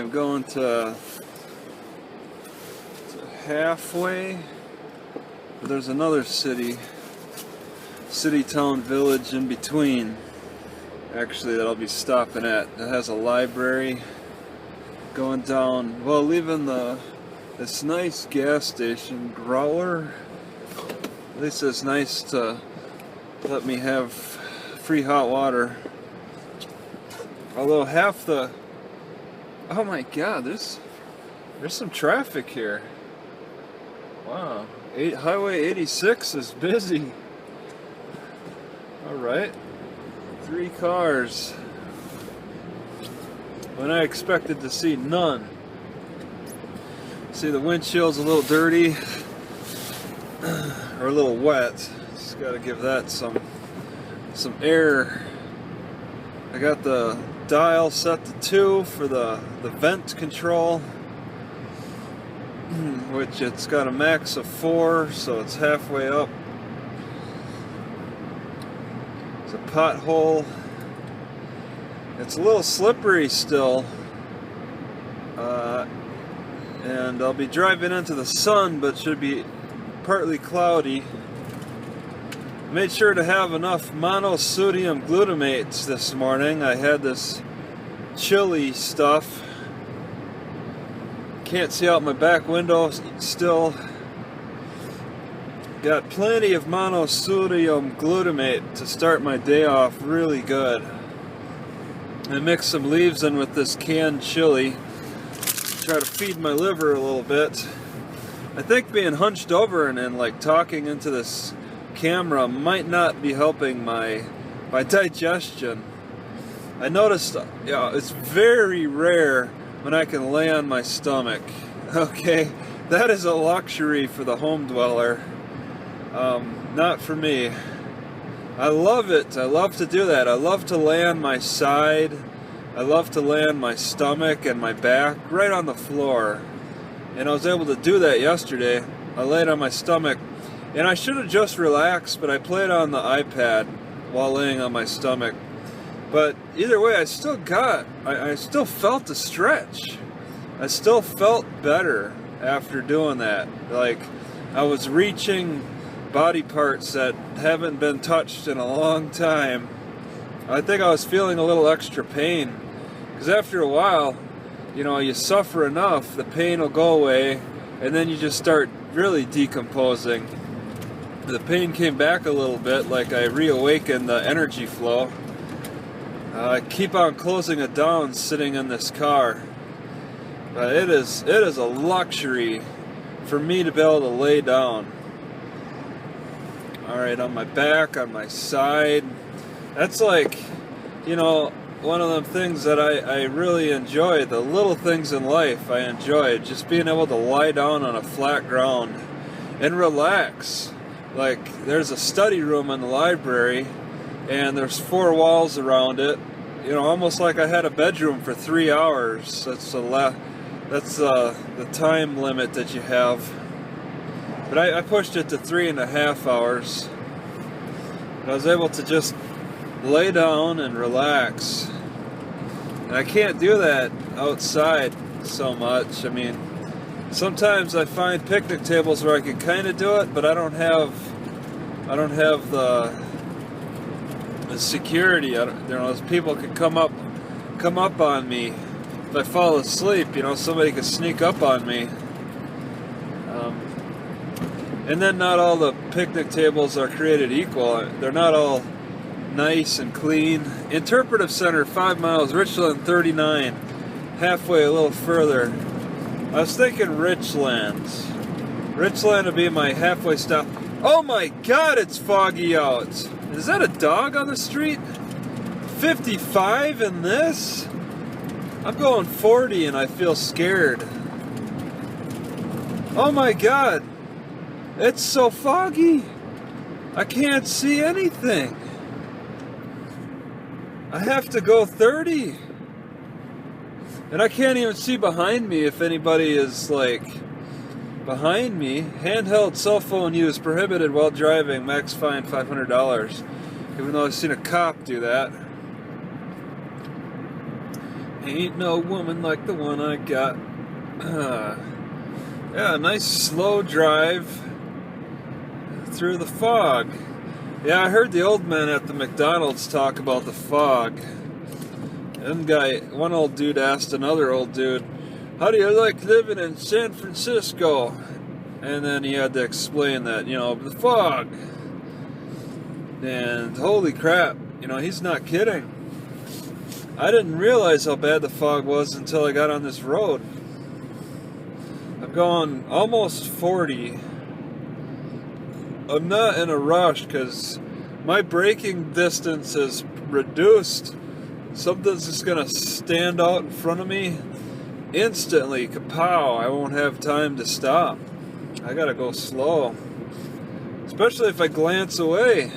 I'm going to halfway, but there's another city, town, village in between, actually, that I'll be stopping at. That has a library. Going down, well, leaving this nice gas station, Growler. At least it's nice to let me have free hot water. Although half the, oh my God, there's some traffic here. Wow, Highway 86 is busy. All right, 3 cars when I expected to see none. See, the windshield's a little dirty or a little wet. Just got to give that some air. I got the dial set to 2 for the vent control, which it's got a max of 4, so it's halfway up. It's a pothole. It's a little slippery still, and I'll be driving into the sun, but should be partly cloudy. Made sure to have enough monosodium glutamates this morning. I had this chili stuff. Can't see out my back window still. Got plenty of monosodium glutamate to start my day off really good. I mixed some leaves in with this canned chili. Try to feed my liver a little bit. I think being hunched over and like talking into this camera might not be helping my digestion. I noticed, it's very rare when I can lay on my stomach. Okay, that is a luxury for the home dweller. Not for me. I love it. I love to do that. I love to lay on my side. I love to lay on my stomach and my back right on the floor. And I was able to do that yesterday. I laid on my stomach, and I should have just relaxed, but I played on the iPad while laying on my stomach. But either way, I still felt the stretch. I still felt better after doing that. Like, I was reaching body parts that haven't been touched in a long time. I think I was feeling a little extra pain, because after a while, you suffer enough, the pain will go away, and then you just start really decomposing. The pain came back a little bit, like I reawakened the energy flow. I keep on closing it down sitting in this car. But it is a luxury for me to be able to lay down. Alright, on my back, on my side. That's like, one of them things that I really enjoy. The little things in life I enjoy. Just being able to lie down on a flat ground and relax. Like, there's a study room in the library, and there's 4 walls around it. Almost like I had a bedroom for 3 hours. That's the time limit that you have. But I pushed it to 3.5 hours. And I was able to just lay down and relax. And I can't do that outside so much. I mean, sometimes I find picnic tables where I can kind of do it, but I don't have the security. People could come up on me if I fall asleep. Somebody could sneak up on me. And then not all the picnic tables are created equal. They're not all nice and clean. Interpretive Center, 5 miles, Richland 39, halfway a little further. I was thinking Richland. Richland would be my halfway stop. Oh my God, it's foggy out. Is that a dog on the street? 55 in this? I'm going 40 and I feel scared. Oh my God. It's so foggy. I can't see anything. I have to go 30. And I can't even see behind me if anybody is like behind me. Handheld cell phone use prohibited while driving. Max fine $500. Even though I've seen a cop do that. Ain't no woman like the one I got. Yeah, a nice slow drive through the fog. Yeah, I heard the old man at the McDonald's talk about the fog. One old dude asked another old dude, "How do you like living in San Francisco?" And then he had to explain that, the fog. And holy crap, he's not kidding. I didn't realize how bad the fog was until I got on this road. I've gone almost 40. I'm not in a rush because my braking distance is reduced. Something's just going to stand out in front of me instantly. Kapow! I won't have time to stop. I got to go slow. Especially if I glance away.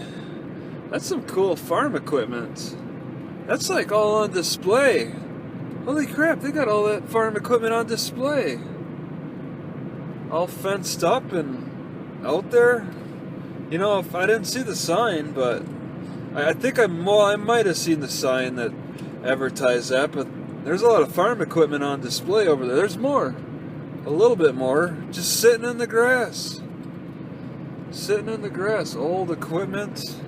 That's some cool farm equipment. That's like all on display. Holy crap, they got all that farm equipment on display. All fenced up and out there. If I didn't see the sign, but I think I might have seen the sign that advertised that, but there's a lot of farm equipment on display over there. There's more. A little bit more. Just sitting in the grass. Sitting in the grass. Old equipment.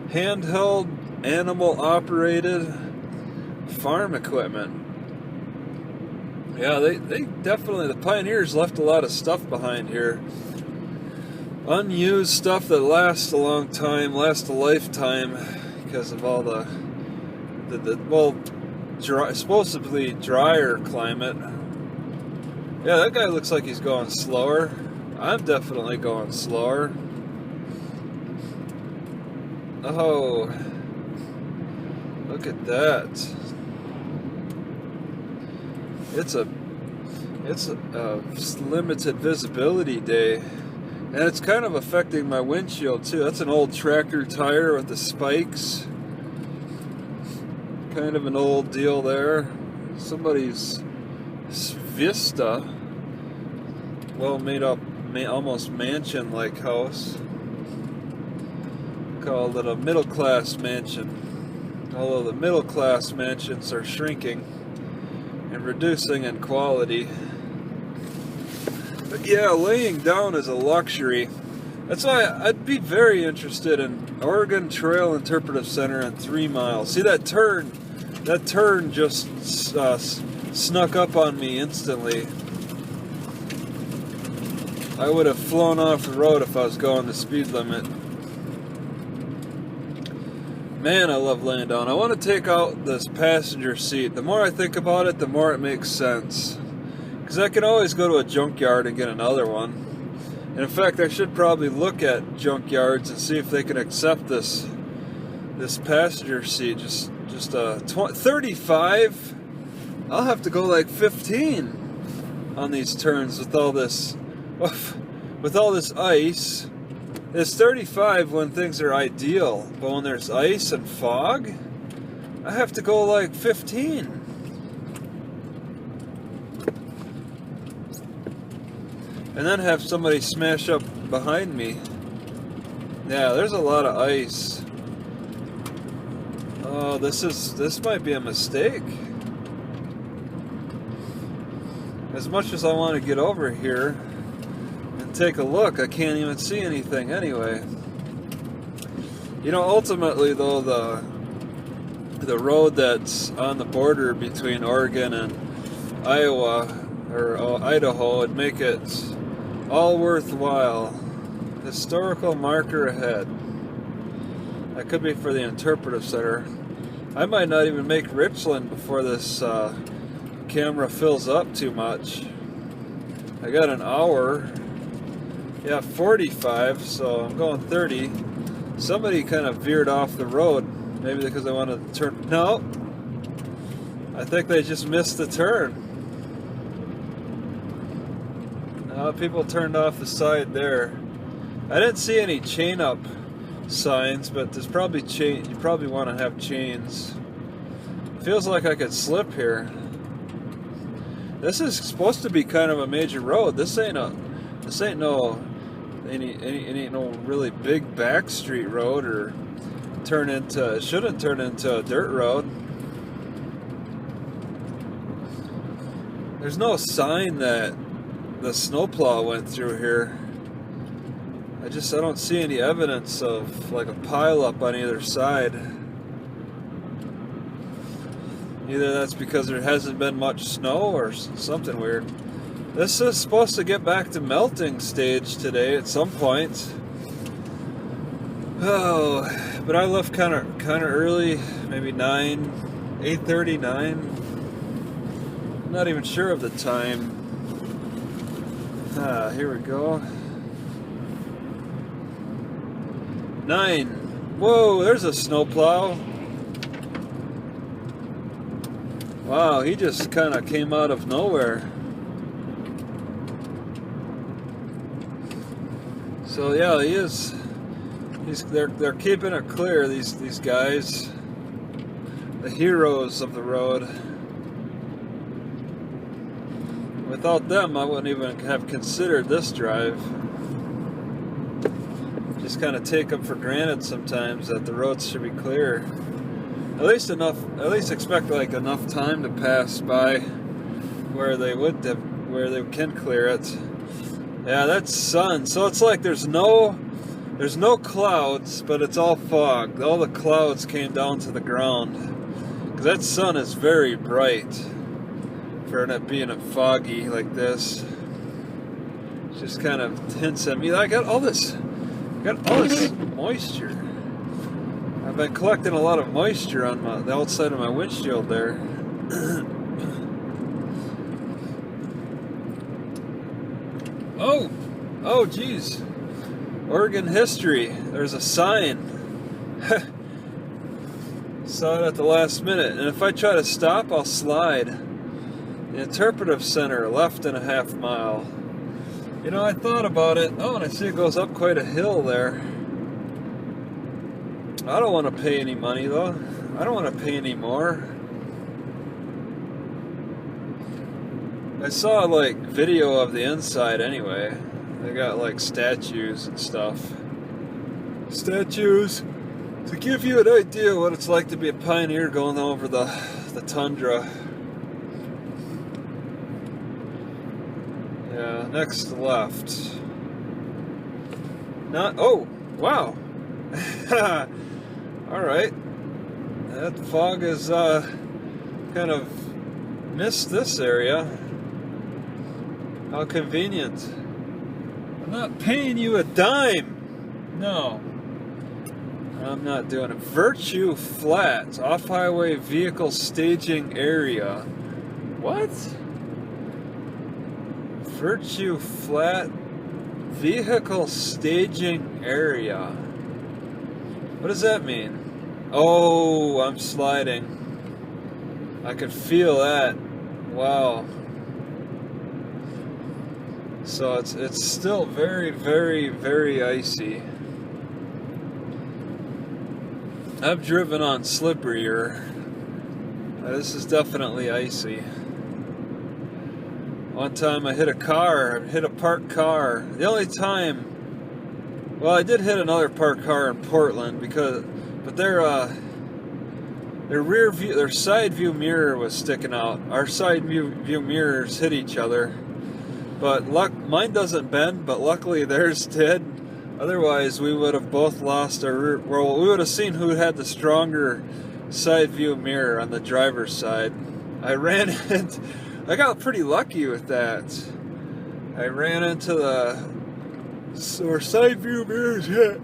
Handheld, animal-operated farm equipment. Yeah, they definitely, the pioneers left a lot of stuff behind here. Unused stuff that lasts a long time, lasts a lifetime, because of all the supposedly drier climate. Yeah, that guy looks like he's going slower. I'm definitely going slower. Oh, look at that. It's a limited visibility day. And it's kind of affecting my windshield too. That's an old tractor tire with the spikes. Kind of an old deal there. Somebody's Vista. Well made up, almost mansion-like house. Called it a middle-class mansion. Although the middle-class mansions are shrinking and reducing in quality. But yeah, laying down is a luxury. That's why I'd be very interested in Oregon Trail Interpretive Center in 3 miles. See that turn? That turn just snuck up on me instantly. I would have flown off the road if I was going the speed limit. Man, I love laying down. I want to take out this passenger seat. The more I think about it, the more it makes sense. Because I can always go to a junkyard and get another one. And in fact, I should probably look at junkyards and see if they can accept this passenger seat. Just 35. I'll have to go like 15 on these turns with all this ice. It's 35 when things are ideal, but when there's ice and fog, I have to go like 15. And then have somebody smash up behind me. Yeah, there's a lot of ice. Oh, this might be a mistake. As much as I want to get over here and take a look, I can't even see anything anyway. Ultimately though, the road that's on the border between Oregon and Iowa or Idaho would make it all worthwhile. Historical marker ahead. That could be for the interpretive center. I might not even make Richland before this camera fills up too much. I got an hour. Yeah, 45, so I'm going 30. Somebody kind of veered off the road. Maybe because they wanted to turn. No. I think they just missed the turn. People turned off the side there. I didn't see any chain up signs, but there's probably chain. You probably want to have chains. Feels like I could slip here. This is supposed to be kind of a major road. This ain't no really big back street road or shouldn't turn into a dirt road. There's no sign that the snowplow went through here. I don't see any evidence of like a pileup on either side. Either that's because there hasn't been much snow or something weird. This is supposed to get back to melting stage today at some point. Oh, but I left kind of early, maybe 8:30, 9. I'm not even sure of the time. Here we go. 9. Whoa, there's a snowplow. Wow, he just kind of came out of nowhere. So yeah, he is. They're keeping it clear. These guys, the heroes of the road. Without them, I wouldn't even have considered this drive. Just kind of take them for granted sometimes that the roads should be clear. At least expect like enough time to pass by where they can clear it. Yeah, that's sun. So it's like there's no clouds, but it's all fog. All the clouds came down to the ground. Because that sun is very bright for it being foggy like this. It just kind of hints at me. I got all this moisture. I've been collecting a lot of moisture on the outside of my windshield there. Oh geez. Oregon history. There's a sign. Saw it at the last minute. And if I try to stop, I'll slide. The interpretive center, left and a half mile. You know, I thought about it. Oh, and I see it goes up quite a hill there. I don't want to pay any money though. I don't want to pay any more. I saw like video of the inside anyway. They got like statues and stuff. Statues to give you an idea what it's like to be a pioneer going over the tundra. Yeah, next left. Oh, wow. Alright. That fog is kind of missed this area. How convenient. I'm not paying you a dime. No. I'm not doing it. Virtue Flat, off-highway vehicle staging area. What? Virtue Flat vehicle staging area. What does that mean? Oh, I'm sliding. I can feel that. Wow. So it's still very, very, very icy. I've driven on slipperier. This is definitely icy. One time I hit a parked car. The only time, well, I did hit another parked car in Portland but their side view mirror was sticking out. Our side view mirrors hit each other. But mine doesn't bend, but luckily theirs did. Otherwise, we would have both lost our rear. Well, we would have seen who had the stronger side view mirror on the driver's side. I got pretty lucky with that. I ran into our side view mirrors hit,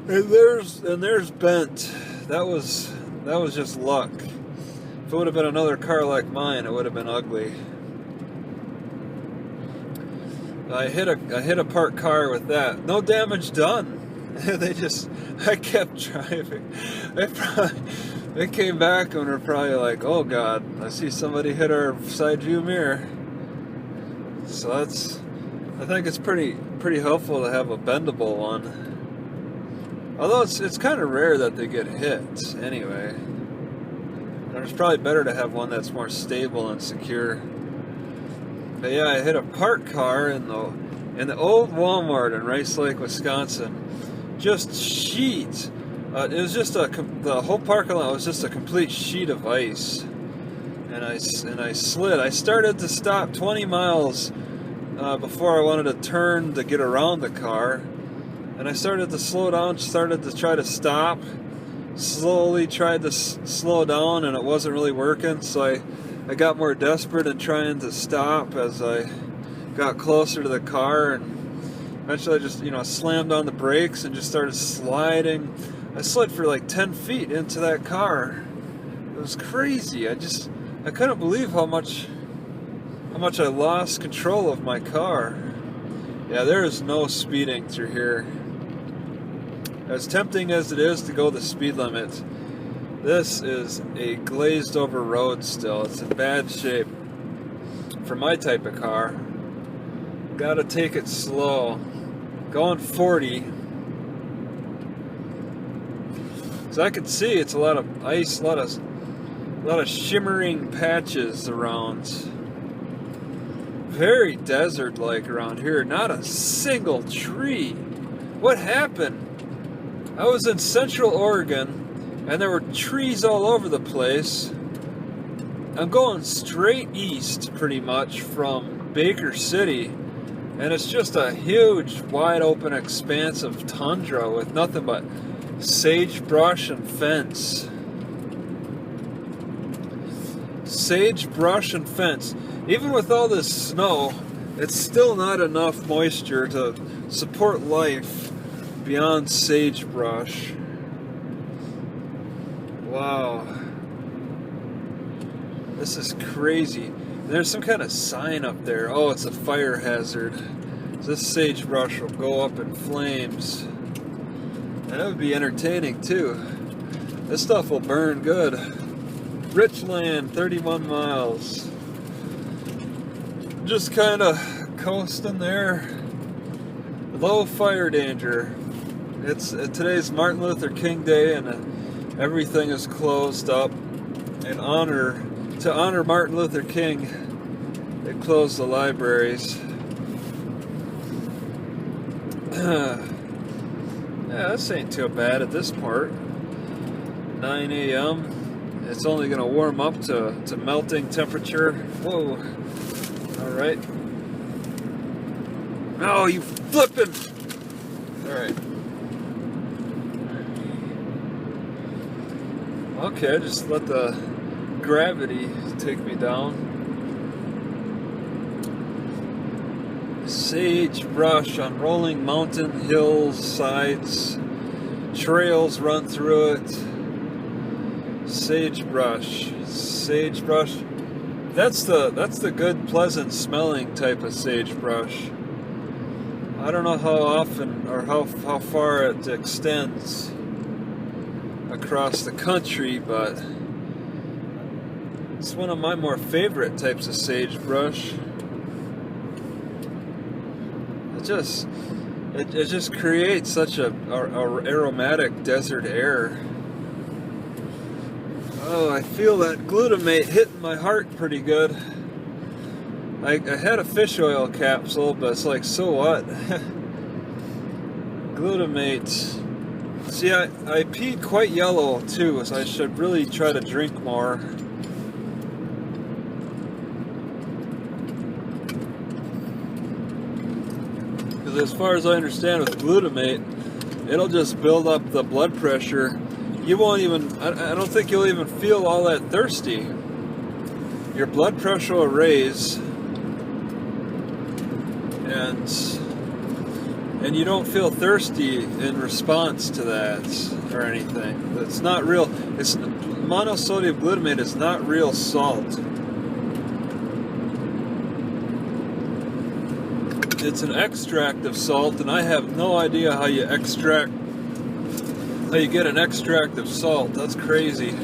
and theirs bent. That was just luck. If it would have been another car like mine, it would have been ugly. I hit a parked car with that. No damage done. I kept driving. They came back and were probably like, "Oh God, I see somebody hit our side view mirror." So I think it's pretty helpful to have a bendable one. Although it's kind of rare that they get hit anyway. And it's probably better to have one that's more stable and secure. But yeah, I hit a parked car in the old Walmart in Rice Lake, Wisconsin. Just sheet. It was just the whole parking lot was just a complete sheet of ice. and I slid. I started to stop 20 miles before I wanted to turn to get around the car, and I started to slow down, started to try to stop, slowly tried to slow down, and it wasn't really working, so I got more desperate in trying to stop as I got closer to the car, and eventually I just, slammed on the brakes and just started sliding. I slid for like 10 feet into that car. It was crazy. I couldn't believe how much I lost control of my car. Yeah, there is no speeding through here. As tempting as it is to go the speed limit, this is a glazed over road still. It's in bad shape for my type of car. Gotta take it slow. Going 40. So I can see it's a lot of ice, a lot of shimmering patches around. Very desert-like around here. Not a single tree. What happened? I was in Central Oregon, and there were trees all over the place. I'm going straight east, pretty much, from Baker City, and it's just a huge, wide-open expanse of tundra with nothing but sagebrush and fence. Sagebrush and fence. Even with all this snow, it's still not enough moisture to support life beyond sagebrush. Wow. This is crazy. There's some kind of sign up there. Oh, it's a fire hazard. This sagebrush will go up in flames. And that would be entertaining too. This stuff will burn good. Richland, 31 miles. Just kind of coasting there. Low fire danger. Today's Martin Luther King Day, and everything is closed up to honor Martin Luther King. They closed the libraries. Yeah, this ain't too bad at this part. 9 a.m. It's only going to warm up to melting temperature. Whoa. Alright. Oh, you flippin'! Alright. Okay, just let the gravity take me down. Sagebrush on rolling mountain hills, sides, trails run through it. Sagebrush. That's the good, pleasant smelling type of sagebrush. I don't know how often or how far it extends across the country, but it's one of my more favorite types of sagebrush. It just creates such a aromatic desert air. Oh, I feel that glutamate hitting my heart pretty good. I had a fish oil capsule, but it's like, so what? Glutamate. See, I peed quite yellow too, so I should really try to drink more. Because as far as I understand with glutamate, it'll just build up the blood pressure. You won't even, I don't think you'll even feel all that thirsty. Your blood pressure will raise, and you don't feel thirsty in response to that or anything. It's not real. Monosodium glutamate is not real salt. It's an extract of salt, and I have no idea how you get an extract of salt. That's crazy.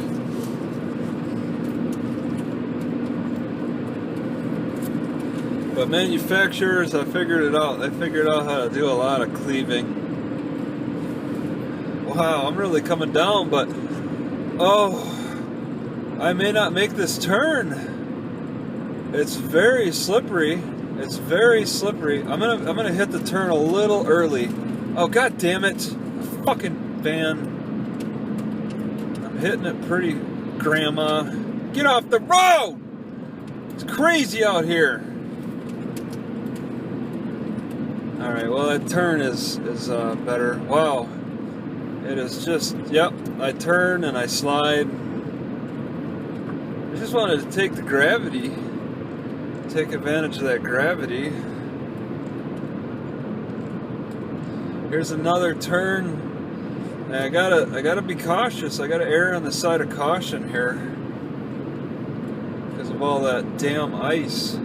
But manufacturers, I figured it out. They figured out how to do a lot of cleaving. Wow, I'm really coming down, but oh, I may not make this turn. It's very slippery. It's very slippery. I'm gonna hit the turn a little early. Oh, god damn it! Fucking van. I'm hitting it pretty, grandma. Get off the road! It's crazy out here. Alright, well that turn is better. Wow. It is just, yep, I turn and I slide. I just wanted to take the gravity. Take advantage of that gravity. Here's another turn. And I gotta be cautious. I gotta err on the side of caution here. Because of all that damn ice.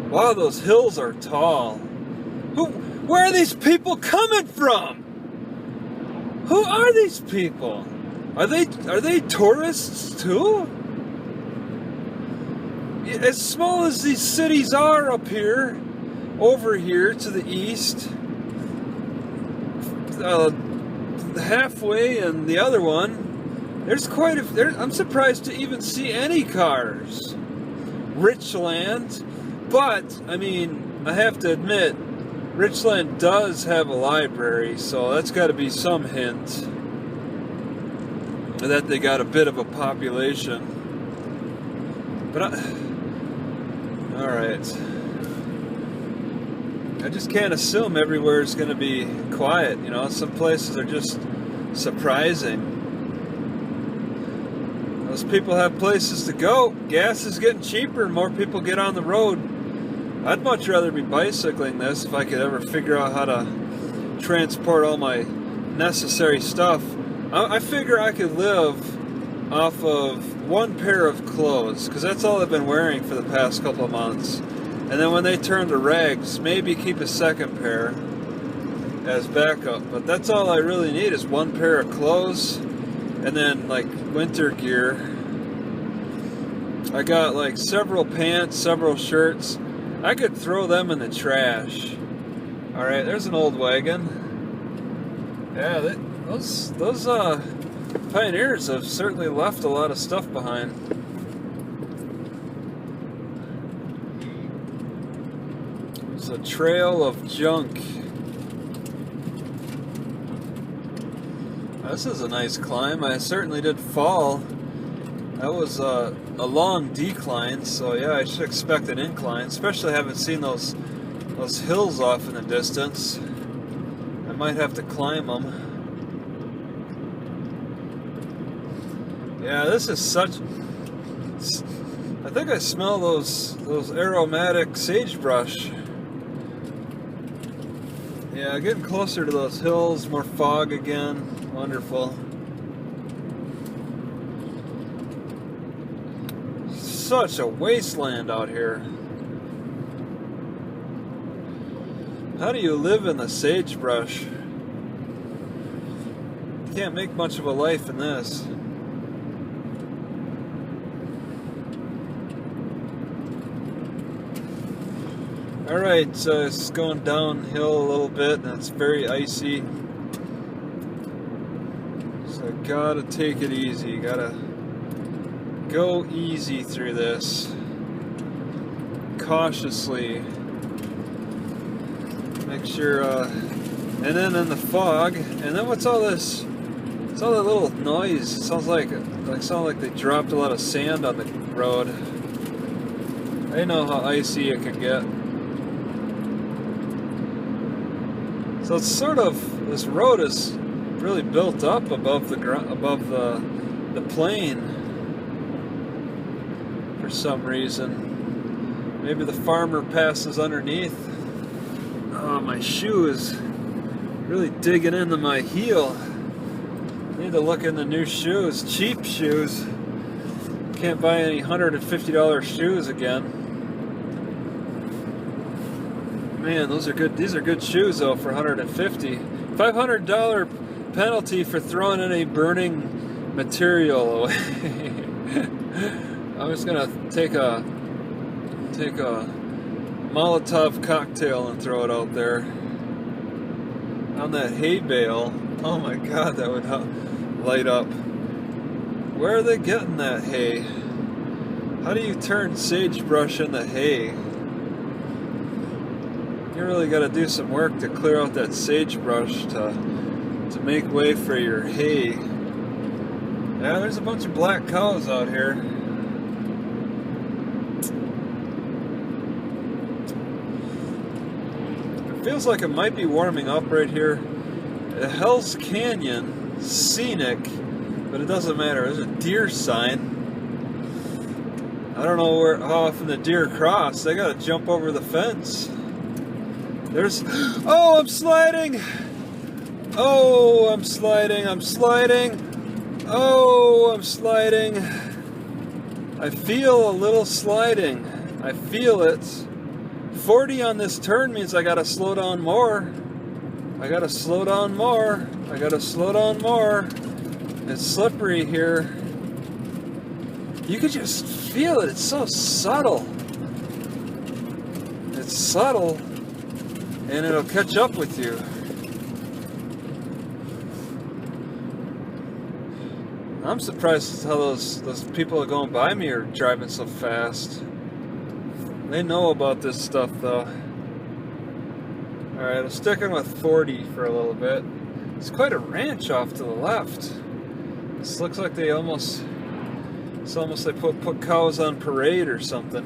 Wow, those hills are tall. Where are these people coming from? Who are these people? Are they tourists too? As small as these cities are up here, over here to the east, halfway and the other one, there's quite a. I'm surprised to even see any cars. Richland, but I mean, I have to admit, Richland does have a library, so that's got to be some hint that they got a bit of a population. But all right, I just can't assume everywhere is going to be quiet. You know, some places are just surprising. Those people have places to go. Gas is getting cheaper, and more people get on the road. I'd much rather be bicycling this if I could ever figure out how to transport all my necessary stuff. I figure I could live off of one pair of clothes, because that's all I've been wearing for the past couple of months. And then when they turn to rags, maybe keep a second pair as backup. But that's all I really need is one pair of clothes, and then like winter gear. I got like several pants, several shirts. I could throw them in the trash. Alright, there's an old wagon. Yeah, those pioneers have certainly left a lot of stuff behind. It's a trail of junk. This is a nice climb. I certainly did fall. That was a long decline, so yeah, I should expect an incline, especially having seen those hills off in the distance. I might have to climb them. Yeah, this is such... I think I smell those aromatic sagebrush. Yeah, getting closer to those hills, more fog again. Wonderful. Such a wasteland out here. How do you live in the sagebrush? You can't make much of a life in this. Alright, so it's going downhill a little bit and it's very icy. So I gotta take it easy, gotta go easy through this. Cautiously. Make sure, and then in the fog, and then what's all this? It's all that little noise. It sounds like they dropped a lot of sand on the road. I know how icy it can get. So it's sort of, this road is really built up above the plain for some reason. Maybe the farmer passes underneath. Oh, my shoe is really digging into my heel. Need to look into new shoes, cheap shoes. Can't buy any $150 shoes again. Man, those are good. These are good shoes though for $150. $500 penalty for throwing any burning material away. I'm just gonna take a Molotov cocktail and throw it out there on that hay bale. Oh my God, that would light up. Where are they getting that hay? How do you turn sagebrush into hay? You really got to do some work to clear out that sagebrush to make way for your hay. Yeah, there's a bunch of black cows out here. feels like it might be warming up right here. Hell's Canyon, scenic, but it doesn't matter. There's a deer sign. I don't know how often the deer cross. They gotta jump over the fence. There's, oh, I'm sliding! Oh, I'm sliding, I'm sliding! Oh, I'm sliding! I feel a little sliding. I feel it. 40 on this turn means I gotta slow down more. I gotta slow down more. I gotta slow down more. It's slippery here. You could just feel it. It's so subtle. It's subtle, and it'll catch up with you. I'm surprised how those people are going by me are driving so fast. They know about this stuff though. Alright, I'm sticking with 40 for a little bit. It's quite a ranch off to the left. This looks like they almost, it's almost like put cows on parade or something.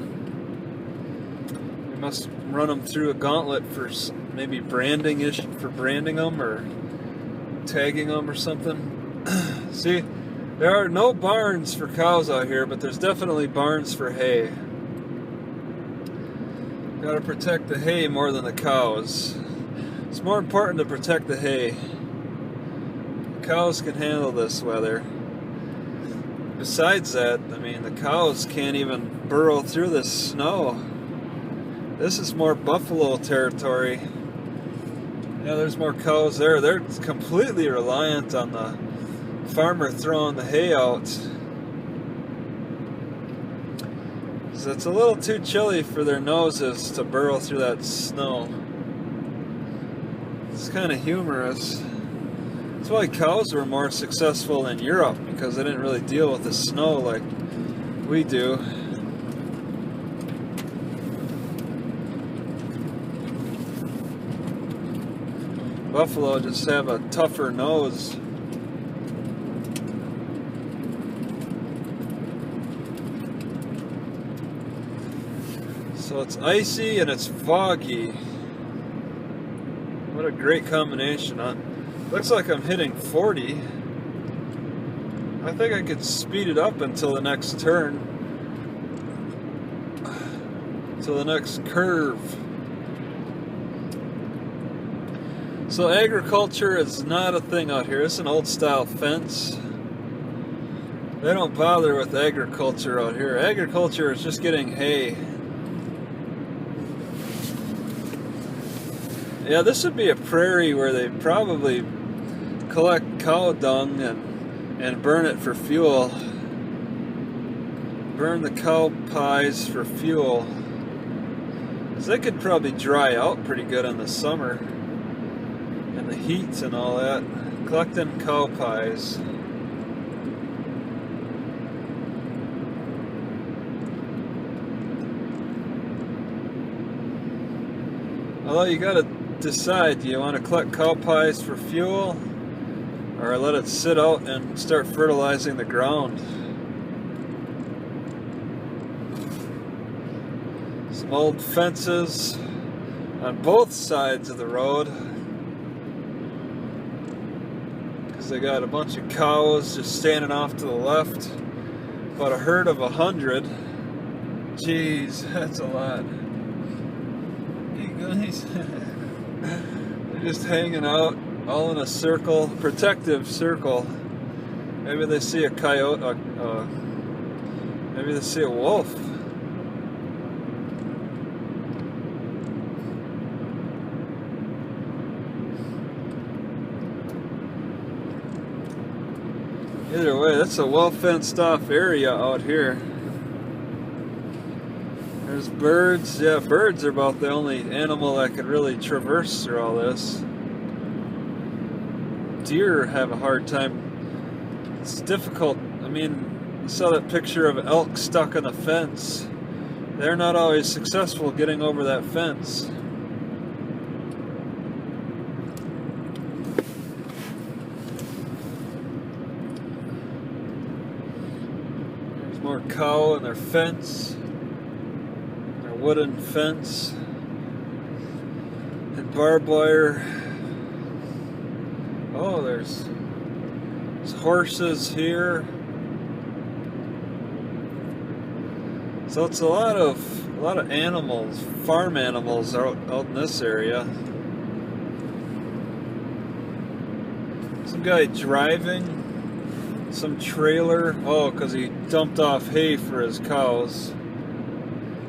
They must run them through a gauntlet for maybe branding them or tagging them or something. See, there are no barns for cows out here, but there's definitely barns for hay. Gotta protect the hay more than the cows. It's more important to protect the hay. The cows can handle this weather. Besides that, I mean, the cows can't even burrow through this snow. This is more buffalo territory. Yeah, there's more cows there. They're completely reliant on the farmer throwing the hay out. So it's a little too chilly for their noses to burrow through that snow. It's kind of humorous. That's why cows were more successful in Europe, because they didn't really deal with the snow like we do. Buffalo just have a tougher nose. So it's icy and it's foggy. What a great combination, huh? Looks like I'm hitting 40. I think I could speed it up until the next turn. Till the next curve. So agriculture is not a thing out here. It's an old style fence. They don't bother with agriculture out here. Agriculture is just getting hay. Yeah, this would be a prairie where they probably collect cow dung and burn it for fuel. Burn the cow pies for fuel. 'Cause they could probably dry out pretty good in the summer. And the heat and all that. Collecting cow pies. Although you gotta decide, do you want to collect cow pies for fuel or let it sit out and start fertilizing the ground? Some old fences on both sides of the road because they got a bunch of cows just standing off to the left. About a herd of 100. Jeez, that's a lot. Hey guys. They're just hanging out, all in a circle, protective circle. Maybe they see a coyote, maybe they see a wolf. Either way, that's a well fenced off area out here. There's birds. Yeah, birds are about the only animal that could really traverse through all this. Deer have a hard time. It's difficult. I mean, you saw that picture of elk stuck on a fence. They're not always successful getting over that fence. There's more cow in their fence. Wooden fence. and barbed wire. Oh, there's horses here. So it's a lot of animals, farm animals out in this area. Some guy driving some trailer. Oh, because he dumped off hay for his cows.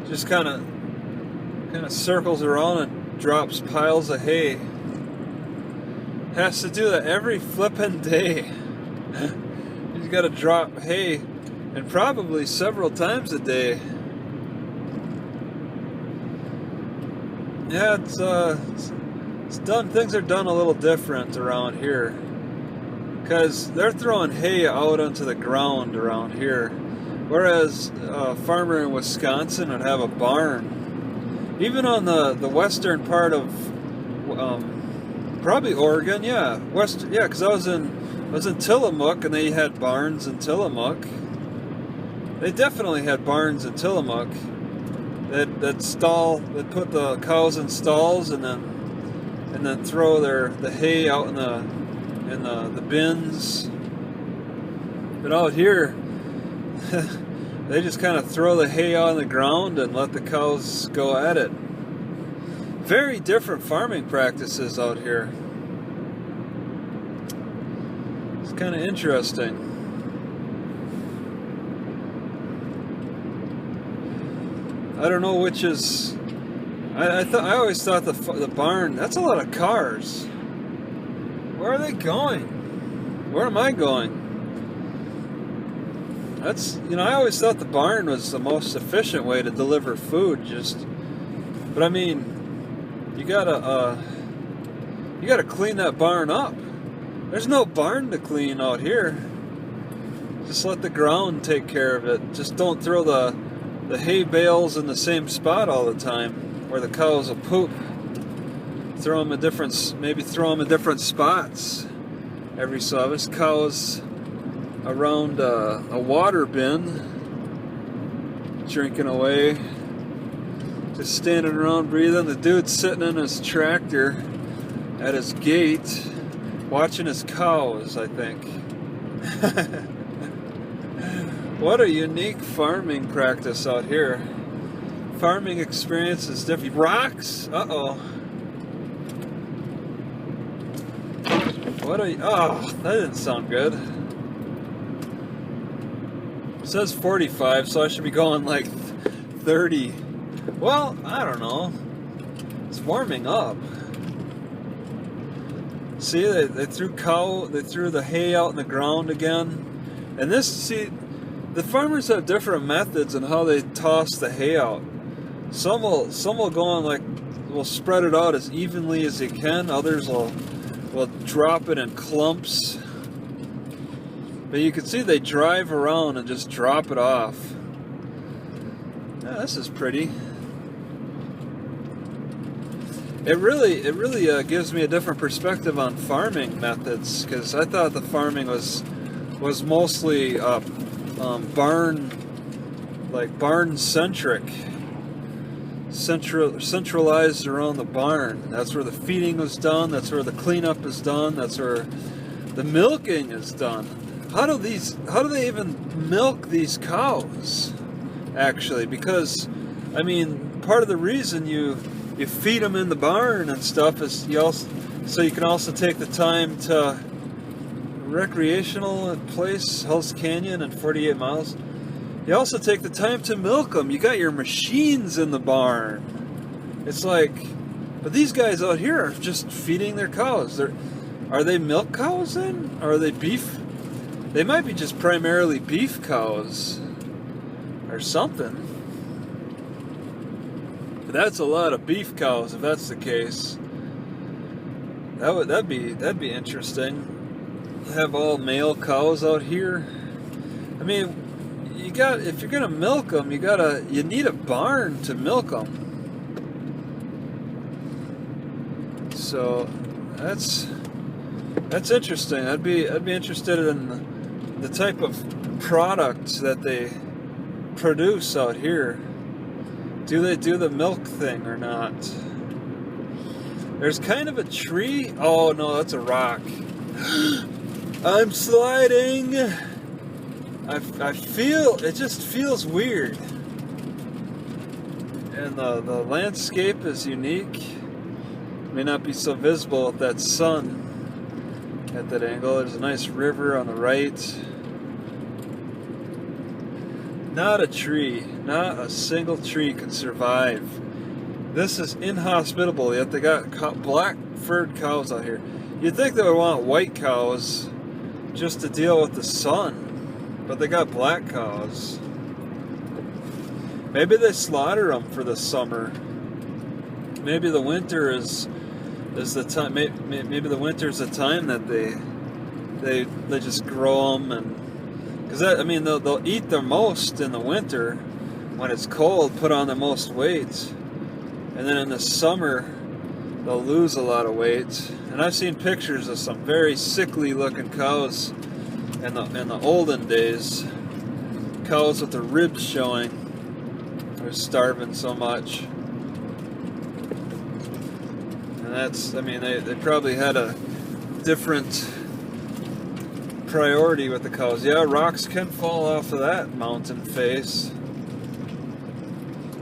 Just kind of circles around and drops piles of hay. Has to do that every flippin' day. He's got to drop hay, and probably several times a day. Yeah, it's done. Things are done a little different around here, because they're throwing hay out onto the ground around here, whereas a farmer in Wisconsin would have a barn. Even on the western part of probably Oregon, yeah, because I was in Tillamook, and they had barns in Tillamook. They definitely had barns in Tillamook. They'd put the cows in stalls, and then throw the hay out in the bins. But out here, they just kind of throw the hay on the ground and let the cows go at it. Very different farming practices out here. It's kind of interesting. I don't know which is. I always thought the barn. That's a lot of cars. Where are they going? Where am I going? I always thought the barn was the most efficient way to deliver food. But I mean, you gotta clean that barn up. There's no barn to clean out here. Just let the ground take care of it. Just don't throw the hay bales in the same spot all the time where the cows will poop. Throw them in different spots every so often. There's cows around a water bin drinking away, just standing around breathing. The dude's sitting in his tractor at his gate watching his cows, I think. What a unique farming practice out here. Farming experience is different. Rocks? Uh-oh. Oh, that didn't sound good. It says 45, so I should be going like 30. Well, I don't know. It's warming up. See, they threw the hay out in the ground again. And the farmers have different methods in how they toss the hay out. Some will go on will spread it out as evenly as they can. Others will drop it in clumps. But you can see they drive around and just drop it off. Yeah, this is pretty. It really gives me a different perspective on farming methods, because I thought the farming was mostly barn centric, centralized around the barn. That's where the feeding was done. That's where the cleanup is done. That's where the milking is done. How do they even milk these cows? Actually, because I mean, part of the reason you feed them in the barn and stuff is so you can also take the time to recreational place, Hell's Canyon and 48 miles. You also take the time to milk them. You got your machines in the barn. It's like, but these guys out here are just feeding their cows. Are they milk cows then? Or are they beef? They might be just primarily beef cows or something. But that's a lot of beef cows if that's the case. That'd be interesting. Have all male cows out here. I mean, if you're gonna milk them, you need a barn to milk them. So that's interesting. I'd be interested in the type of product that they produce out here. Do they do the milk thing or not? There's kind of a tree. Oh no, that's a rock. I'm sliding. I feel, it just feels weird. And the landscape is unique. May not be so visible with that sun at that angle. There's a nice river on the right. Not a tree, not a single tree can survive. This is inhospitable, yet they got black furred cows out here. You'd think they would want white cows just to deal with the sun, but they got black cows. Maybe they slaughter them for the summer. May the winter is the time. Maybe the winter is the time that they just grow them, and because I mean they'll eat their most in the winter when it's cold, put on their most weight, and then in the summer they'll lose a lot of weight. And I've seen pictures of some very sickly looking cows in the olden days. Cows with the ribs showing. They're starving so much. And that's, I mean, they probably had a different priority with the cows. Yeah, rocks can fall off of that mountain face.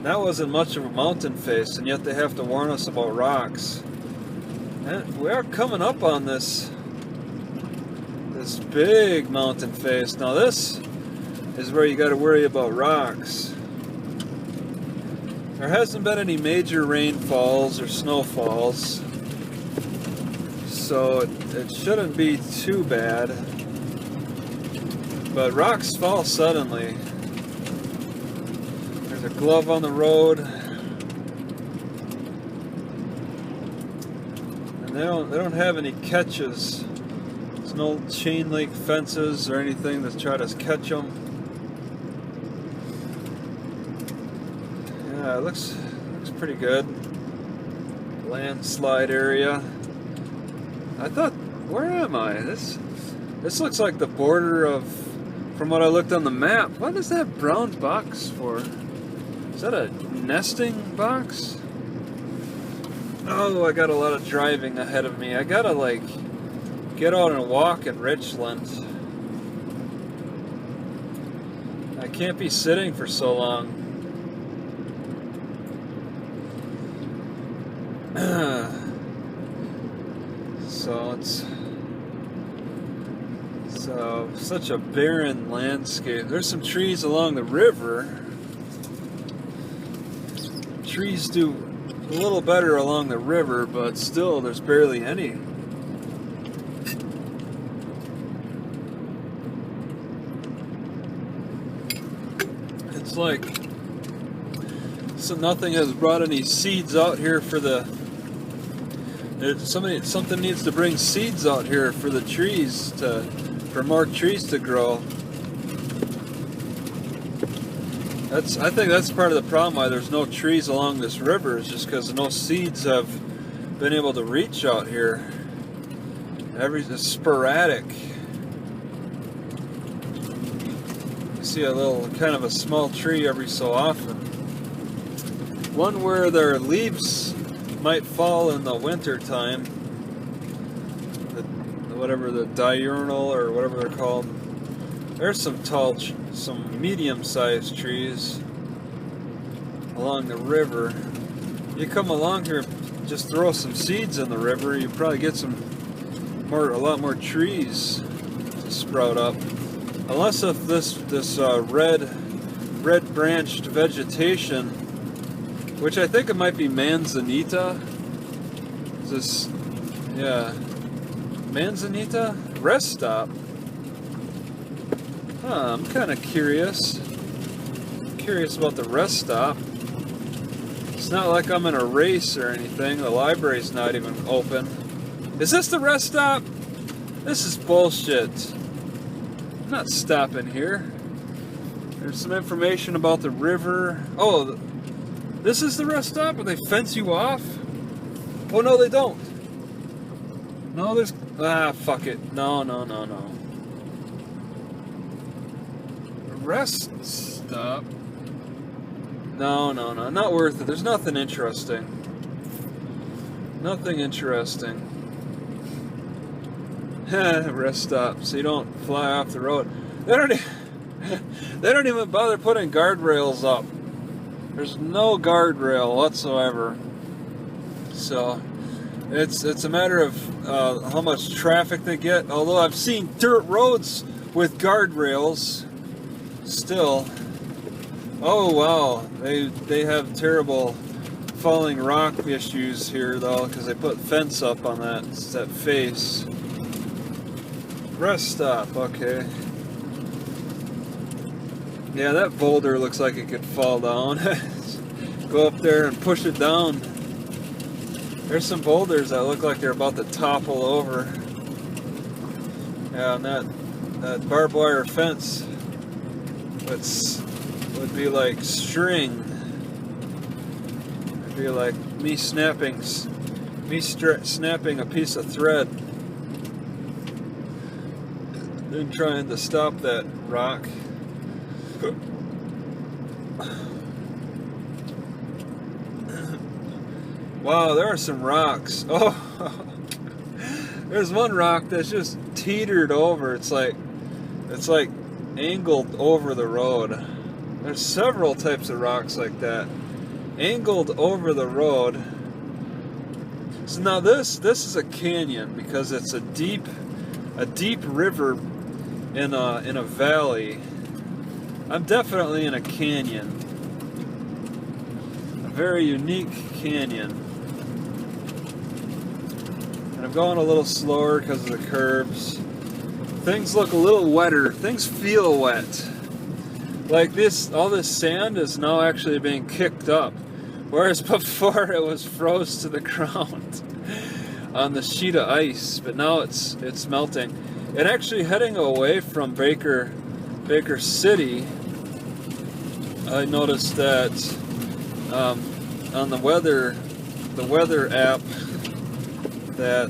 That wasn't much of a mountain face, and yet they have to warn us about rocks. And we are coming up on this big mountain face. Now this is where you got to worry about rocks. There hasn't been any major rainfalls or snowfalls, so it shouldn't be too bad. But rocks fall suddenly. There's a glove on the road, and they don't have any catches. There's no chain link fences or anything to try to catch them. Yeah, it looks pretty good. Landslide area. I thought, where am I? This looks like the border of, from what I looked on the map. What is that brown box for? Is that a nesting box? Oh, I got a lot of driving ahead of me. I gotta like get out and walk in Richland. I can't be sitting for so long. So it's such a barren landscape. There's some trees along the river. Trees do a little better along the river, but still there's barely any. It's like nothing has brought any seeds out here for the. Something needs to bring seeds out here for the trees for more trees to grow. I think that's part of the problem why there's no trees along this river, is just because no seeds have been able to reach out here. It's sporadic. You see a little, kind of a small tree every so often. One where their leaves might fall in the winter time. Whatever the diurnal or whatever they're called. There's some some medium-sized trees along the river. You come along here, just throw some seeds in the river, you probably get a lot more trees to sprout up. Unless if this red branched vegetation, which I think it might be manzanita. Manzanita? Rest stop. Huh, I'm kind of curious. Curious about the rest stop. It's not like I'm in a race or anything. The library's not even open. Is this the rest stop? This is bullshit. I'm not stopping here. There's some information about the river. Oh, this is the rest stop? Will they fence you off? Oh, no, they don't. No, there's... Ah, fuck it. No. Rest stop? No. Not worth it. There's nothing interesting. Nothing interesting. Rest stop, so you don't fly off the road. They don't even bother putting guardrails up. There's no guardrail whatsoever. So it's a matter of how much traffic they get. Although I've seen dirt roads with guardrails still. Oh wow, they have terrible falling rock issues here though, because they put fence up on that face. Rest stop, okay. Yeah, that boulder looks like it could fall down. Go up there and push it down. There's some boulders that look like they're about to topple over. Yeah, and that barbed wire fence would be like string. It'd be like me snapping a piece of thread and trying to stop that rock. Wow, there are some rocks. Oh, there's one rock that's just teetered over. It's like angled over the road. There's several types of rocks like that, angled over the road. So now this is a canyon because it's a deep river in a valley. I'm definitely in a canyon, a very unique canyon. And I'm going a little slower because of the curves. Things look a little wetter. Things feel wet. Like this, all this sand is now actually being kicked up, whereas before it was froze to the ground on the sheet of ice. But now it's melting. And actually heading away from Baker City, I noticed that on the weather app that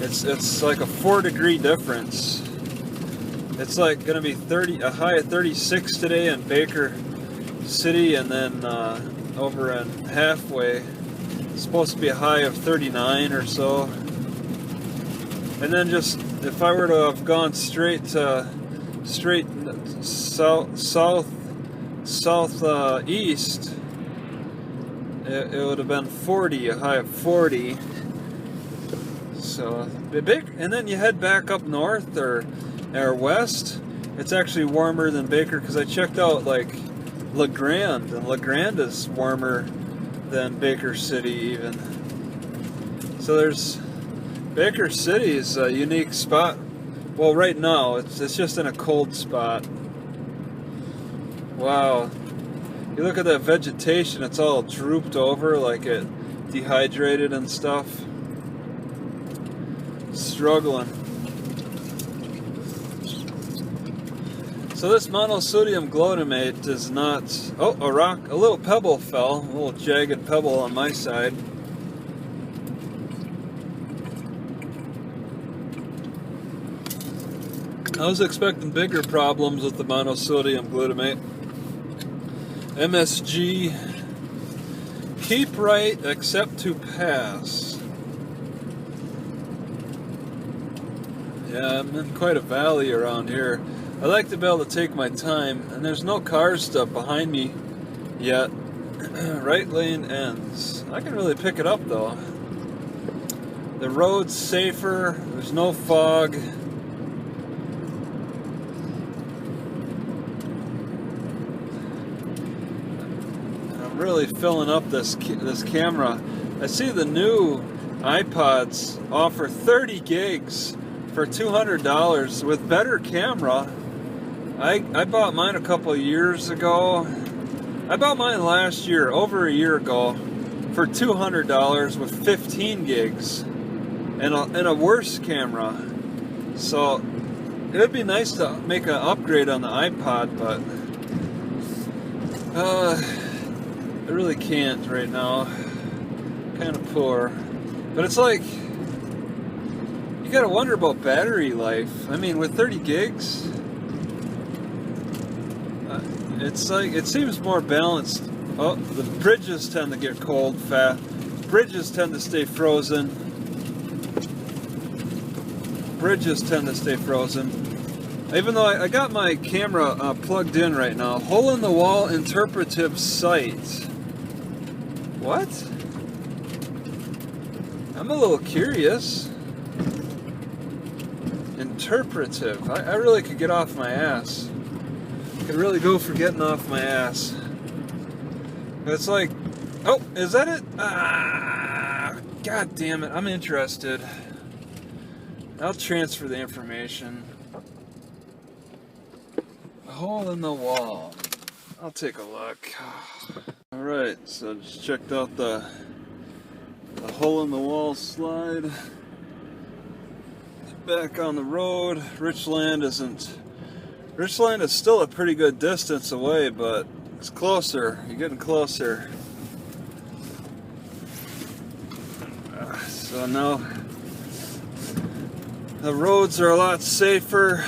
it's like a 4-degree difference. It's like going to be a high of 36 today in Baker City, and then over in Halfway it's supposed to be a high of 39 or so. And then just if I were to have gone straight southeast, it would have been 40, a high of 40. So big, and then you head back up north or west. It's actually warmer than Baker, because I checked out like LeGrand, and LeGrand is warmer than Baker City even. So there's Baker City is a unique spot. Well, right now it's just in a cold spot. Wow. You look at that vegetation, it's all drooped over like it dehydrated and stuff. Struggling. So this monosodium glutamate is not... Oh, a rock, a little pebble fell. A little jagged pebble on my side. I was expecting bigger problems with the monosodium glutamate. MSG, keep right except to pass. Yeah, I'm in quite a valley around here. I like to be able to take my time, and there's no cars stuff behind me yet. Right lane ends. I can really pick it up though. The road's safer, there's no fog. Really filling up this camera. I see the new iPods offer 30 gigs for $200 with better camera. I bought mine a couple of years ago. I bought mine last year, over a year ago, for $200 with 15 gigs and a worse camera. So it would be nice to make an upgrade on the iPod, but I really can't right now. Kind of poor. But it's like, you gotta wonder about battery life. I mean, with 30 gigs, it's like, it seems more balanced. Oh, the bridges tend to get cold bridges tend to stay frozen. Even though I got my camera plugged in right now. Hole in the wall interpretive site. What? I'm a little curious. Interpretive. I really could get off my ass. Could really go for getting off my ass. But it's like, oh, is that it? Ah, God damn it, I'm interested. I'll transfer the information. Hole in the wall. I'll take a look. Alright, so just checked out the hole in the wall slide. Back on the road. Richland is still a pretty good distance away, but it's closer. You're getting closer. So now the roads are a lot safer.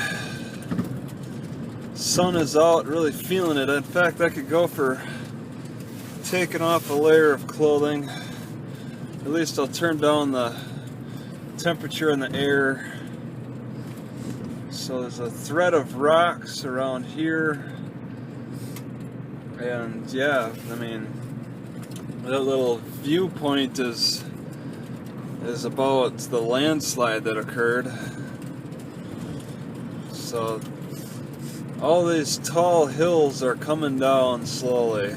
Sun is out, really feeling it. In fact, I could go for taking off a layer of clothing. At least I'll turn down the temperature in the air. So there's a thread of rocks around here. And yeah, I mean, that little viewpoint is about the landslide that occurred. So all these tall hills are coming down slowly.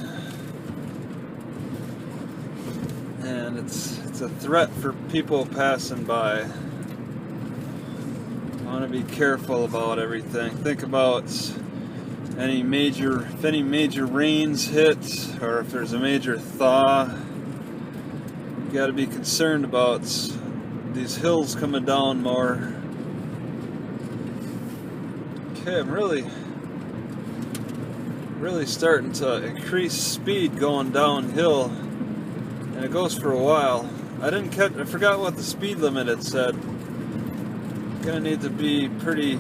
And it's a threat for people passing by. I want to be careful about everything. Think about if any major rains hit, or if there's a major thaw. You got to be concerned about these hills coming down more. Okay, I'm really starting to increase speed going downhill, and it goes for a while. I forgot what the speed limit had said. Gonna need to be pretty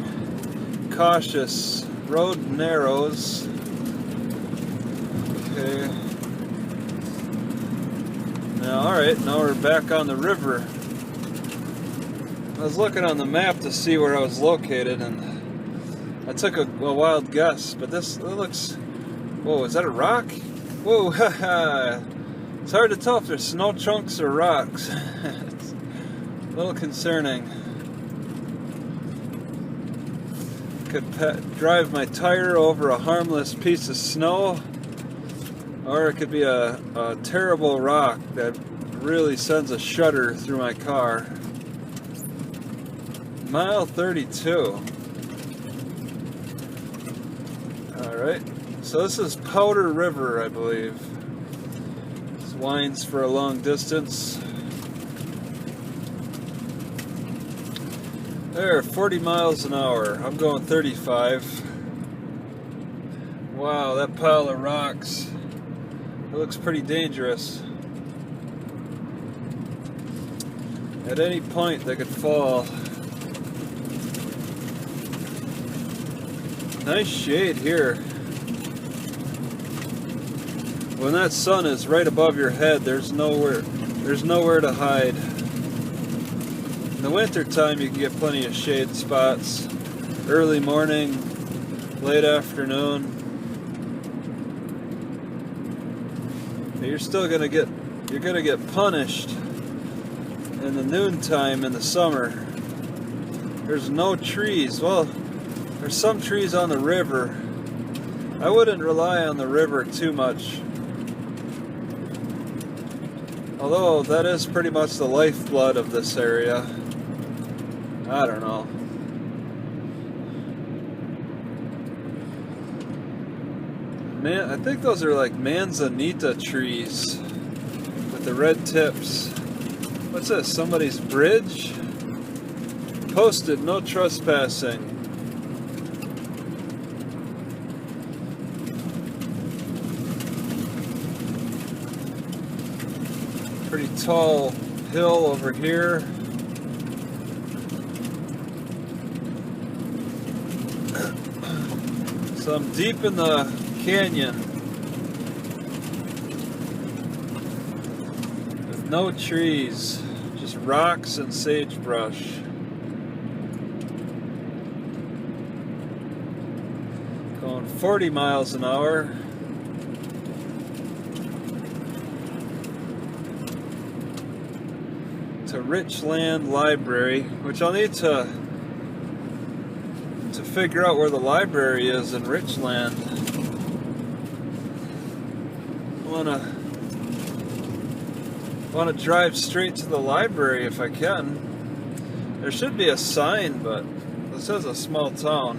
cautious. Road narrows. Okay. Now, alright, now we're back on the river. I was looking on the map to see where I was located, and I took a wild guess, but it looks... Whoa, is that a rock? Whoa, haha! It's hard to tell if there's snow chunks or rocks. It's a little concerning. Could drive my tire over a harmless piece of snow, or it could be a terrible rock that really sends a shudder through my car. Mile 32. Alright, so this is Powder River, I believe. This winds for a long distance. There, 40 miles an hour. I'm going 35. Wow, that pile of rocks. It looks pretty dangerous. At any point they could fall. Nice shade here. When that sun is right above your head, there's nowhere to hide. In the winter time, you can get plenty of shade spots. Early morning, late afternoon. But you're gonna get punished in the noontime in the summer. There's no trees. Well, there's some trees on the river. I wouldn't rely on the river too much. Although that is pretty much the lifeblood of this area. I don't know. Man, I think those are like manzanita trees with the red tips. What's this? Somebody's bridge? Posted, no trespassing. Pretty tall hill over here. So I'm deep in the canyon. No trees, just rocks and sagebrush. Going 40 miles an hour. To Richland Library, which I'll need to figure out where the library is in Richland. Want to drive straight to the library if I can. There should be a sign, but this is a small town.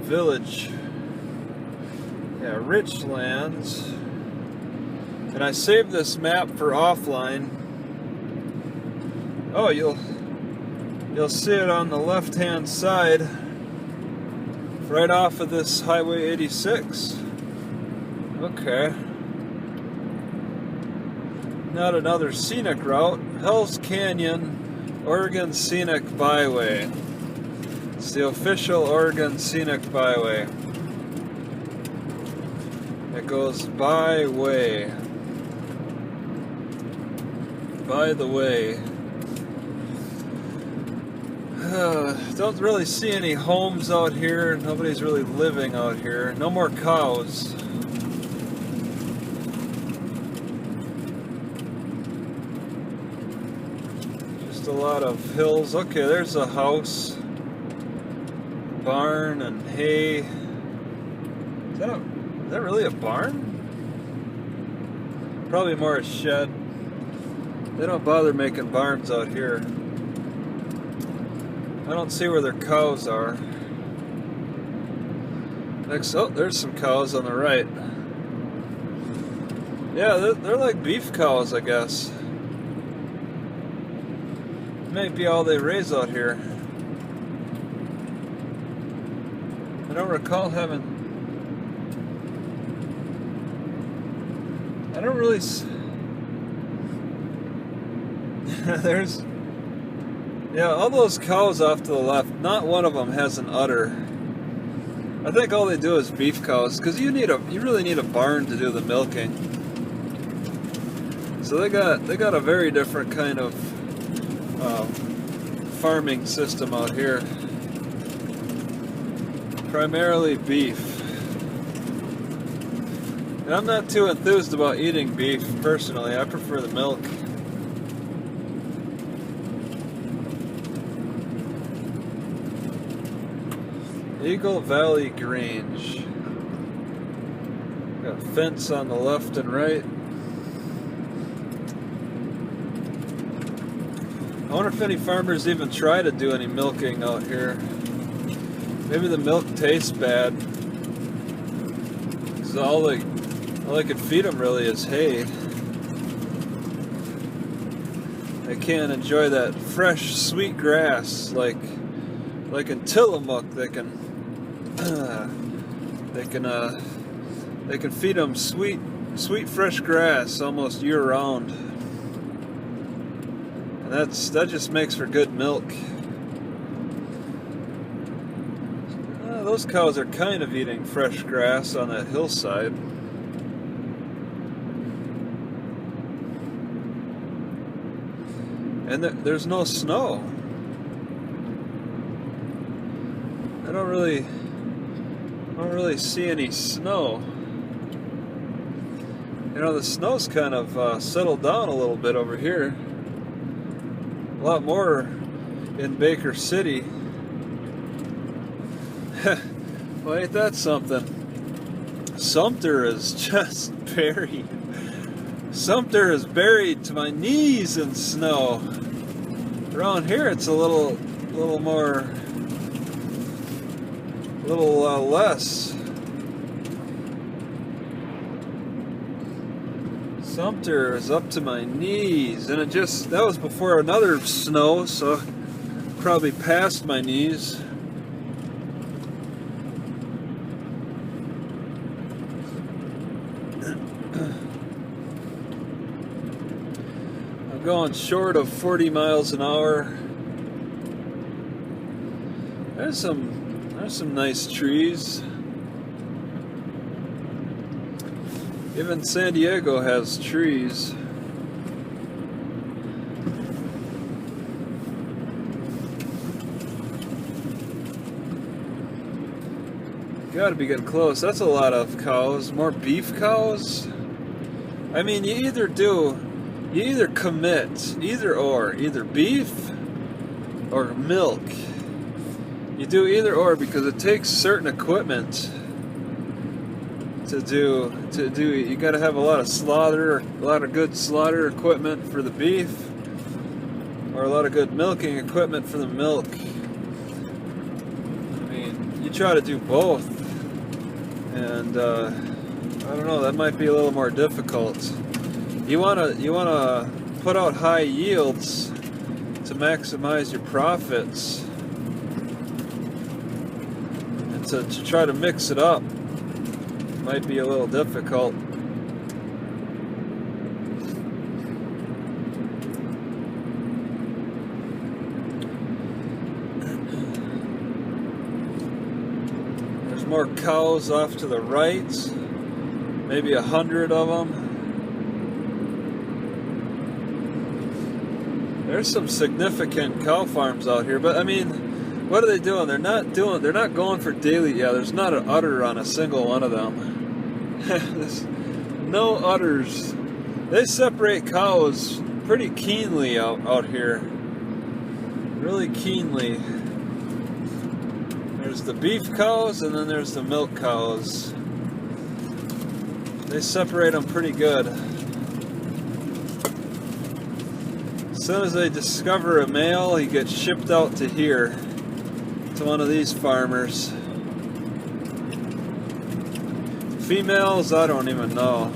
Village. Yeah, Richland. And I saved this map for offline. Oh, you'll see it on the left-hand side, right off of this Highway 86. Okay. Not another scenic route. Hell's Canyon, Oregon Scenic Byway. It's the official Oregon Scenic Byway. It goes byway. By the way. Don't really see any homes out here. Nobody's really living out here. No more cows. Just a lot of hills. Okay, there's a house, barn, and hay. Is that really a barn? Probably more a shed. They don't bother making barns out here. I don't see where their cows are. Next, oh, there's some cows on the right. Yeah, they're like beef cows, I guess. Might be all they raise out here. I don't recall having... I don't really... There's... Yeah, all those cows off to the left, not one of them has an udder. I think all they do is beef cows, because you really need a barn to do the milking. So they got a very different kind of farming system out here. Primarily beef. And I'm not too enthused about eating beef personally. I prefer the milk. Eagle Valley Grange. Got a fence on the left and right. I wonder if any farmers even try to do any milking out here. Maybe the milk tastes bad. Because all they could feed them really is hay. They can't enjoy that fresh, sweet grass like in Tillamook. They can feed them sweet fresh grass almost year round, and that just makes for good milk. Those cows are kind of eating fresh grass on that hillside. And there's no snow. I don't really see any snow. You know, the snow's kind of settled down a little bit over here. A lot more in Baker City. Well, ain't that something? Sumter is just buried. Sumter is buried to my knees in snow. Around here it's a little more, less. Sumter is up to my knees, and that was before another snow, so probably past my knees. I'm going short of 40 miles an hour. There's some nice trees. Even San Diego has trees. Gotta be getting close. That's a lot of cows. More beef cows? I mean, you either commit, either beef or milk. You do either or because it takes certain equipment to do. You gotta have a lot of good slaughter equipment for the beef, or a lot of good milking equipment for the milk. I mean, you try to do both, and I don't know, that might be a little more difficult. You wanna put out high yields to maximize your profits, and to try to mix it up might be a little difficult. There's more cows off to the right, maybe 100 of them. There's some significant cow farms out here, but I mean, what are they doing? They're not going for daily. Yeah, there's not an udder on a single one of them. There's no udders. They separate cows pretty keenly out here. Really keenly. There's the beef cows and then there's the milk cows. They separate them pretty good. As soon as they discover a male, he gets shipped out to here, to one of these farmers. Females, I don't even know.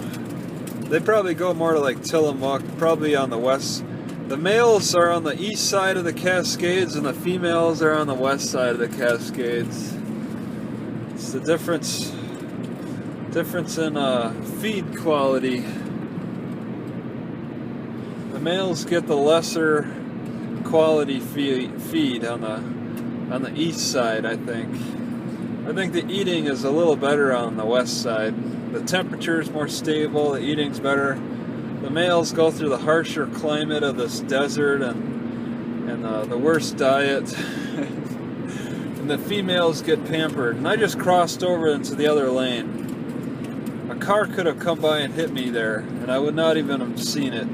They probably go more to like Tillamook, probably on the west. The males are on the east side of the Cascades and the females are on the west side of the Cascades. It's the difference in feed quality. The males get the lesser quality feed on the east side, I think. I think the eating is a little better on the west side. The temperature is more stable, the eating's better. The males go through the harsher climate of this desert and the worst diet. And the females get pampered. And I just crossed over into the other lane. A car could have come by and hit me there, and I would not even have seen it.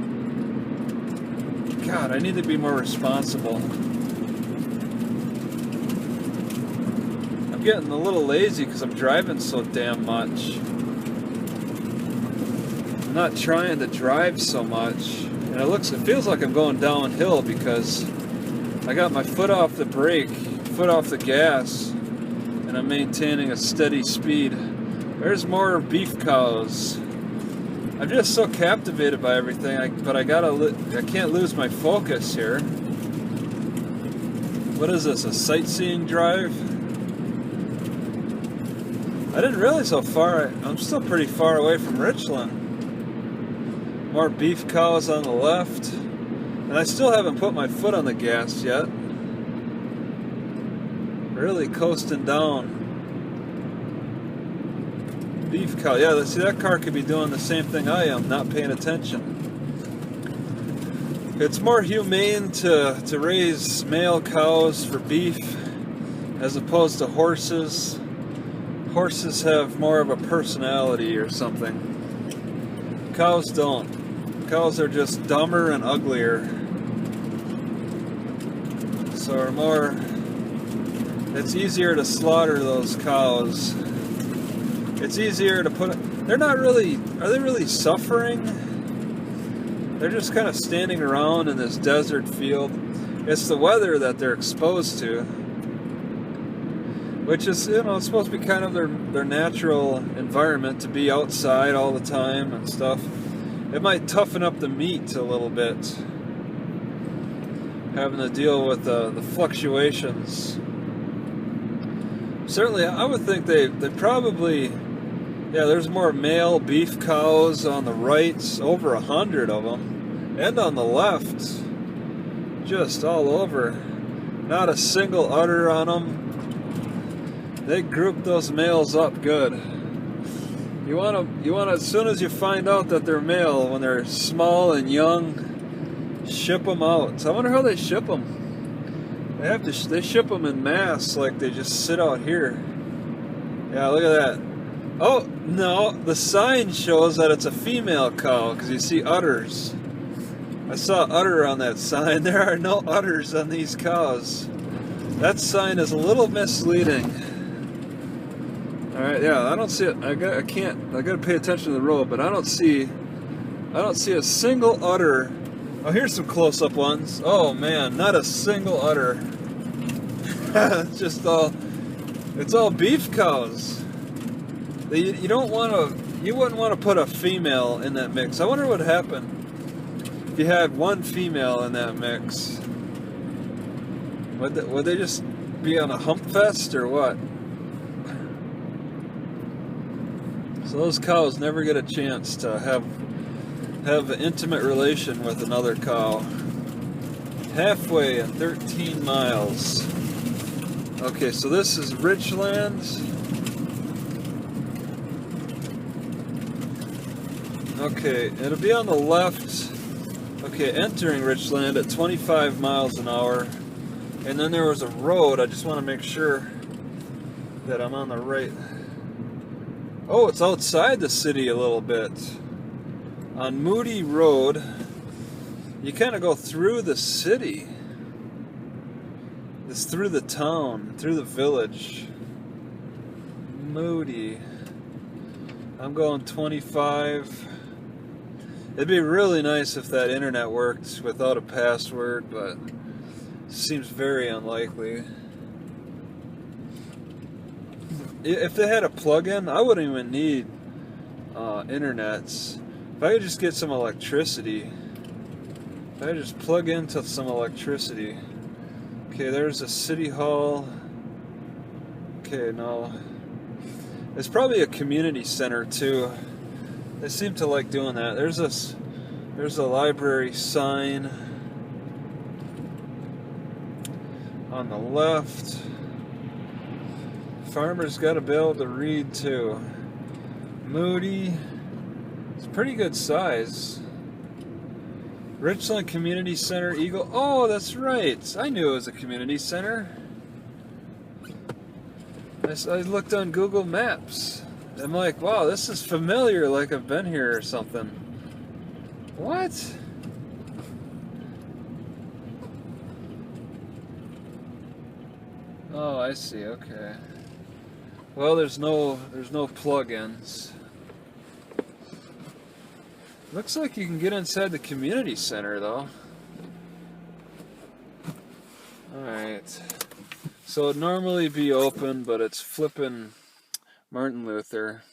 God, I need to be more responsible. I'm getting a little lazy because I'm driving so damn much. I'm not trying to drive so much. And it feels like I'm going downhill because I got my foot off the brake, foot off the gas, and I'm maintaining a steady speed. There's more beef cows. I'm just so captivated by everything, but I can't lose my focus here. What is this, a sightseeing drive? I didn't realize how far, I'm still pretty far away from Richland. More beef cows on the left. And I still haven't put my foot on the gas yet. Really coasting down. Beef cow, yeah, see, that car could be doing the same thing I am, not paying attention. It's more humane to raise male cows for beef as opposed to horses. Horses have more of a personality or something. Cows don't. Cows are just dumber and uglier. So are more, it's easier to slaughter those cows. It's easier to put, they're not really, are they really suffering? They're just kind of standing around in this desert field. It's the weather that they're exposed to, which is, you know, it's supposed to be kind of their natural environment, to be outside all the time and stuff. It might toughen up the meat a little bit, having to deal with the fluctuations. Certainly, I would think they probably, yeah, there's more male beef cows on the right, over 100 of them, and on the left, just all over. Not a single udder on them. They group those males up good. You want to, as soon as you find out that they're male, when they're small and young, ship them out. I wonder how they ship them. They ship them in mass, like they just sit out here. Yeah, look at that. Oh, no, the sign shows that it's a female cow because you see udders. I saw udder on that sign. There are no udders on these cows. That sign is a little misleading. All right, yeah, I don't see it. I gotta pay attention to the road, but I don't see a single udder. Oh, here's some close-up ones. Oh man, not a single udder. It's all beef cows. You wouldn't want to put a female in that mix. I wonder what would happen if you had one female in that mix. Would they just be on a hump fest or what? So those cows never get a chance to have an intimate relation with another cow. Halfway in 13 miles. Okay, so this is Richland. Okay, it'll be on the left. Okay, entering Richland at 25 miles an hour. And then there was a road. I just want to make sure that I'm on the right. Oh, it's outside the city a little bit. On Moody Road, you kind of go through the city. It's through the town, through the village. Moody. I'm going 25. It'd be really nice if that internet worked without a password, but it seems very unlikely. If they had a plug-in, I wouldn't even need internets. If I could just get some electricity, if I just plug into some electricity. Okay, there's a city hall. Okay, no. There's probably a community center too. They seem to like doing that. There's a library sign on the left. Farmers got to be able to read too. Moody. It's pretty good size. Richland Community Center, Eagle. Oh, that's right. I knew it was a community center. I looked on Google Maps. I'm like, wow, this is familiar, like I've been here or something. What? Oh, I see. Okay. Well, there's no plug-ins. Looks like you can get inside the community center though. Alright. So it'd normally be open, but it's flipping Martin Luther.